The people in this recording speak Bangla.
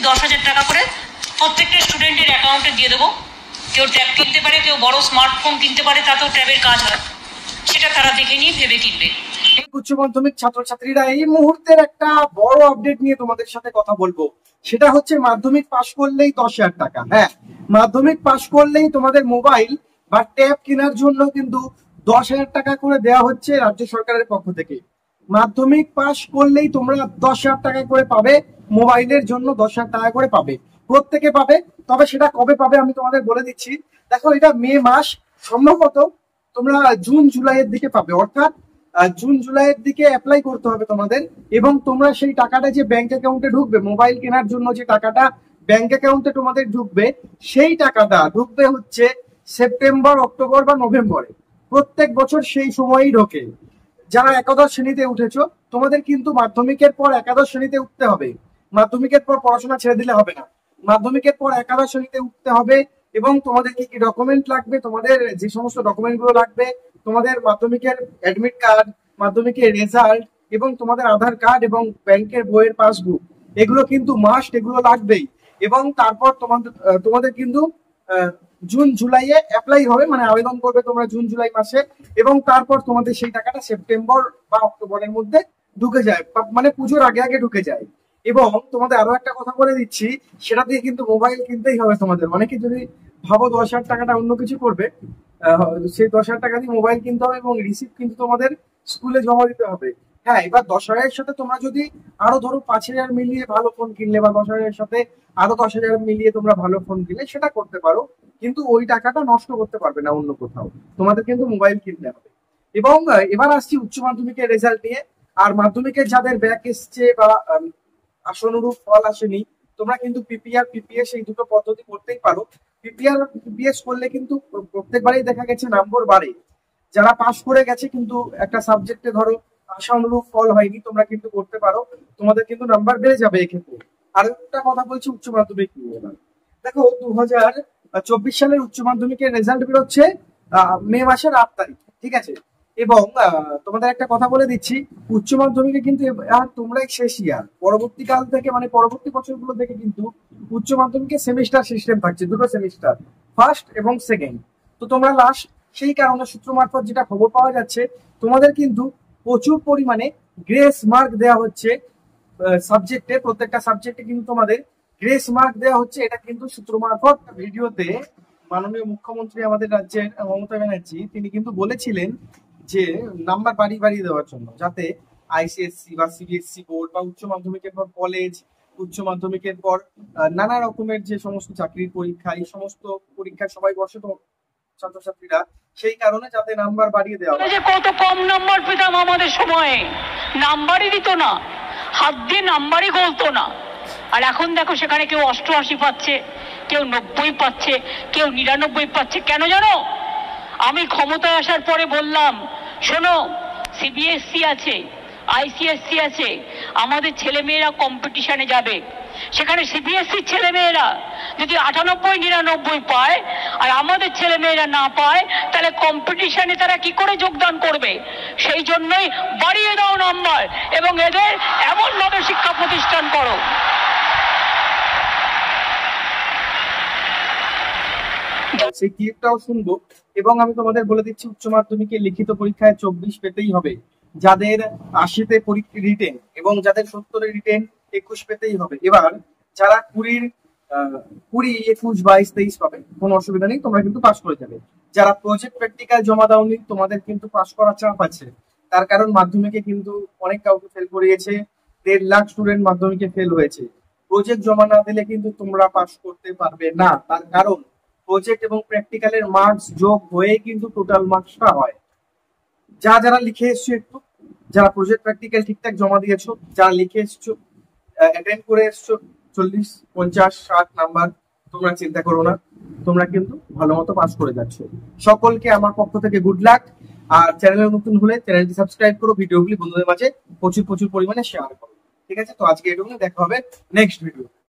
10,000 টাকা করে প্রত্যেকটা স্টুডেন্টের অ্যাকাউন্টে দিয়ে দেবো। কেউ ট্যাব কিনতে পারে, কেউ বড় স্মার্টফোন কিনতে পারে, তাতেও ট্যাবের কাজ হয়, সেটা তারা দেখে নিয়ে ভেবে কিনবে। উচ্চ মাধ্যমিক ছাত্রছাত্রীরা, এই মুহূর্তের একটা বড় আপডেট নিয়ে তোমাদের সাথে কথা বলবো। সেটা হচ্ছে মাধ্যমিক পাশ করলেই 10,000 টাকা। হ্যাঁ, মাধ্যমিক পাশ করলেই তোমাদের মোবাইল বা ট্যাব কেনার জন্য কিন্তু 10,000 টাকা করে দেওয়া হচ্ছে রাজ্য সরকারের পক্ষ থেকে। মাধ্যমিক পাশ করলেই তোমরা 10,000 টাকা করে পাবে, মোবাইলের জন্য 10,000 টাকা করে পাবে, প্রত্যেকে পাবে। তবে সেটা কবে পাবে আমি তোমাদের বলে দিচ্ছি। দেখো, এটা মে মাস, সম্ভবত তোমরা জুন জুলাইয়ের দিকে পাবে, অর্থাৎ জুন জুলাইয়ের দিকে অ্যাপ্লাই করতে হবে তোমাদের। এবং তোমরা সেই টাকাটা যে ব্যাংক অ্যাকাউন্টে ঢুকবে, মোবাইল কেনার জন্য যে টাকাটা ব্যাংক অ্যাকাউন্টে তোমাদের ঢুকবে, সেই টাকাটা ঢুকবে হচ্ছে সেপ্টেম্বর, অক্টোবর বা নভেম্বরে। প্রত্যেক বছর সেই সময়ই ঢোকে। যারা একাদশ শ্রেণীতে উঠেছো, তোমাদের কিন্তু মাধ্যমিকের পর একাদশ শ্রেণীতে উঠতে হবে। মাধ্যমিকের পর পড়াশোনা ছেড়ে দিলে হবে না, মাধ্যমিকের পর একাদশ শ্রেণীতে উঠতে হবে। এবং তোমাদের কি কি ডকুমেন্ট লাগবে, তোমাদের যে সমস্ত ডকুমেন্ট গুলো লাগবে, তোমাদের মাধ্যমিকের অ্যাডমিট কার্ড, মাধ্যমিকের রেজাল্ট এবং তোমাদের আধার কার্ড এবং ব্যাংকের বইয়ের পাসবুক, এগুলো কিন্তু মাস্ট, এগুলো লাগবেই। এবং তারপর তোমাদের কিন্তু জুন জুলাইয়ে অ্যাপ্লাই হবে, মানে আবেদন করবে তোমরা জুন জুলাই মাসে। এবং তারপর তোমাদের সেই টাকাটা সেপ্টেম্বর বা অক্টোবরের মধ্যে ঢুকে যায়, মানে পুজোর আগে আগে ঢুকে যায়। এবং তোমাদের আরো একটা কথা বলে দিচ্ছি, সেটা দিয়ে কিন্তু মোবাইল কিনতেই হবে তোমাদের। অনেকে যদি ভাবো 10,000 টাকাটা অন্য কিছু করবে, সেই 10,000 টাকা দিয়ে মোবাইল কিনতে হবে এবং রিসিপ্ট কিন্তু তোমাদের স্কুলে জমা দিতে হবে। হ্যাঁ, এবার 10,000 সাথে তোমরা যদি আরো ধরো 5,000 মিলিয়ে ভালো ফোন কিনলে, বা 10,000 সাথে আরো 10,000 মিলিয়ে তোমরা ভালো ফোন কিনলে, সেটা করতে পারো। কিন্তু ওই টাকাটা নষ্ট করতে পারবে না অন্য কোথাও, তোমাদের কিন্তু মোবাইল কিনতে হবে। এবং এবার আসছি উচ্চ মাধ্যমিকের রেজাল্ট নিয়ে। আর মাধ্যমিকের যাদের ব্যাক এসছে বা আশানুরূপ ফল আসেনি, তোমরা কিন্তু পিপিআর পিপিএস এই দুটো পদ্ধতি করতেই পারো। পিপিআর পিপিএস করলে কিন্তু প্রত্যেকবারই দেখা গেছে নম্বর বাড়ে। যারা পাস করে গেছে কিন্তু একটা সাবজেক্টে ধরো আশানুরূপ ফল হয়নি, তোমরা কিন্তু করতে পারো, তোমাদের কিন্তু নাম্বার বেড়ে যাবে এক্ষেত্রে। আর একটা কথা বলছি উচ্চ মাধ্যমিক নিয়ে। দেখো, 2024 সালের উচ্চ মাধ্যমিকের রেজাল্ট বেরোচ্ছে মে মাসের 8 তারিখ, ঠিক আছে? এবং তোমাদের একটা কথা বলে দিচ্ছি, উচ্চ মাধ্যমিকে কিন্তু আর তোমরাই শেষ ইয়ার। পরবর্তীকাল থেকে, মানে পরবর্তী বছরগুলো থেকে কিন্তু উচ্চ মাধ্যমিকে সেমিস্টার সিস্টেম থাকছে, দুটো সেমিস্টার, ফার্স্ট এবং সেকেন্ড। তো তোমরা লাস্ট, সেই কারণে সূত্র মারফত যেটা খবর পাওয়া যাচ্ছে, তোমাদের কিন্তু প্রচুর পরিমাণে গ্রেস মার্ক দেওয়া হচ্ছে সাবজেক্টে। প্রত্যেকটা সাবজেক্টে কিন্তু তোমাদের গ্রেস মার্ক দেওয়া হচ্ছে। এটা কিন্তু সূত্র মারফত ভিডিওতে মাননীয় মুখ্যমন্ত্রী আমাদের রাজ্যের মমতা ব্যানার্জি, তিনি কিন্তু বলেছিলেন যে নাম্বার বাড়িয়ে দেওয়ার জন্য, যাতে আইসিএসসি বা সিবিএসসি বোর্ড বা উচ্চ মাধ্যমিকের পর কলেজ, উচ্চ মাধ্যমিকের পর নানা রকমের যে সমস্ত চাকরির পরীক্ষা, এই সমস্ত পরীক্ষায় সবাই বসে তো ছাত্রছাত্রীরা, সেই কারণে যাতে নাম্বার বাড়িয়ে দেওয়া হয়। কত কম নাম্বার পেতাম আমাদের সময়ে, নাম্বারই দিত না, হাত দিয়ে নাম্বারই গলতো না। আর এখন দেখো, সেখানে কেউ 88 পাচ্ছে, কেউ 90 পাচ্ছে, কেউ 99 পাচ্ছে। কেন জানো? আমি ক্ষমতায় আসার পরে বললাম, শোনো, সিবিএসসি আছে, আইসিএসসি আছে, আমাদের ছেলেমেয়েরা কম্পিটিশনে যাবে। সেখানে সিবিএসসির ছেলেমেয়েরা যদি 98, 99 পায় আর আমাদের ছেলেমেয়েরা না পায়, তাহলে কম্পিটিশনে তারা কি করে যোগদান করবে? সেই জন্যই বাড়িয়ে দাও নাম্বার এবং এদের এমন ভাবে শিক্ষা প্রতিষ্ঠান করো। সেই ক্লিপটাও শুনবো। এবং আমি তোমাদের বলে দিচ্ছি, উচ্চ মাধ্যমিকে লিখিত পরীক্ষায় 24 পেতেই হবে। যাদের 80-তে রিটেন এবং যাদের 70-এ রিটেন, 21 পেতেই হবে। এবার যারা 20, 21, 22, 23 পাবে, কোনো অসুবিধা নেই, তোমরা কিন্তু পাস করে যাবে। যারা প্রজেক্ট প্র্যাকটিক্যাল জমা দাওনি, তোমাদের কিন্তু পাস করার চাপ আছে। তার কারণ মাধ্যমিকে কিন্তু অনেক কাউকে ফেল করিয়েছে, 1.5 লাখ স্টুডেন্ট মাধ্যমিকে ফেল হয়েছে। প্রজেক্ট জমা না দিলে কিন্তু তোমরা পাস করতে পারবে না। তার কারণ প্রজেক্ট এবং প্র্যাকটিক্যালের মার্কস যোগ হয়ে কিন্তু টোটাল মার্কসটা হয়। যারা লিখে এসছো, একটু যারা প্রজেক্ট প্র্যাকটিক্যাল ঠিকঠাক জমা দিয়েছো, যারা লিখে এসছো, অ্যাটেন্ড করে এসছো, 40, 50, 60 নাম্বার, তোমরা চিন্তা করো না, তোমরা কিন্তু ভালো মতো পাস করে যাচ্ছ। সকলকে আমার পক্ষ থেকে গুড লাক। আর চ্যানেলে নতুন হলে চ্যানেলটি সাবস্ক্রাইব করো, ভিডিওগুলি বন্ধুদের মাঝে প্রচুর পরিমাণে শেয়ার করো, ঠিক আছে? তো আজকে এটুকুই, দেখা হবে নেক্সট ভিডিও।